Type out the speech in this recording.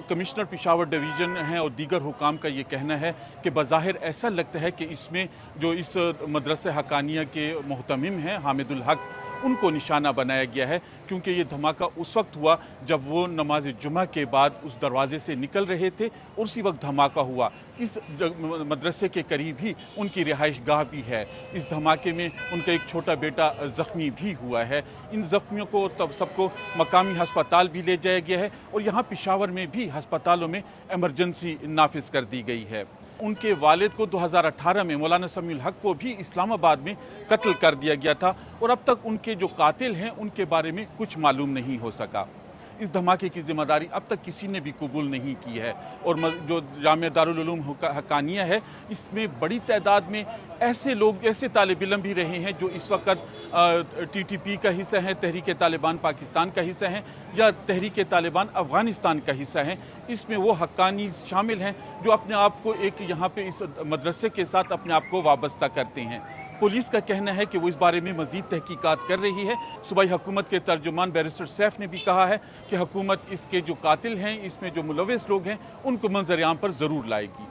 Commissioner Peshawar division हैं और दीगर हुकाम का ये कहना है कि बज़ाहिर ऐसा लगता है कि इसमें जो इस मदरसे हक़ानिया के मुहतमिम हैं हामिदुल हक, उनको निशाना बनाया गया है, क्योंकि ये धमाका उस वक्त हुआ जब वो नमाज जुमा के बाद उस दरवाजे से निकल रहे थे और उसी वक्त धमाका हुआ। इस मदरसे के करीब ही उनकी रिहाइश गाह भी है। इस धमाके में उनका एक छोटा बेटा ज़ख्मी भी हुआ है। इन ज़ख्मियों को तब सबको मकामी हस्पताल भी ले जाया गया है और यहाँ पेशावर में भी हस्पतालों में इमरजेंसी नाफिज कर दी गई है। उनके वालिद को 2018 में मौलाना समीउल हक को भी इस्लामाबाद में कत्ल कर दिया गया था और अब तक उनके जो कातिल हैं उनके बारे में कुछ मालूम नहीं हो सका। इस धमाके की ज़िम्मेदारी अब तक किसी ने भी कबूल नहीं की है और जो जामिया दारुल उलूम हक़ानिया है, इसमें बड़ी तादाद में ऐसे लोग, ऐसे तालिब इल्म भी रहे हैं जो इस वक्त TTP का हिस्सा हैं, तहरीक तालिबान पाकिस्तान का हिस्सा हैं या तहरीक तालिबान अफ़गानिस्तान का हिस्सा हैं। इसमें वो हक्कानी शामिल हैं जो अपने आप को एक यहाँ पे इस मदरसे के साथ अपने आप को वाबस्ता करते हैं। पुलिस का कहना है कि वो इस बारे में मज़ीद तहकीकात कर रही है। सूबाई हुकूमत के तर्जुमान बैरिस्टर सैफ ने भी कहा है कि हुकूमत इसके जो कातिल हैं, इसमें जो मुलव्विस लोग हैं, उनको मंजर आम पर ज़रूर लाएगी।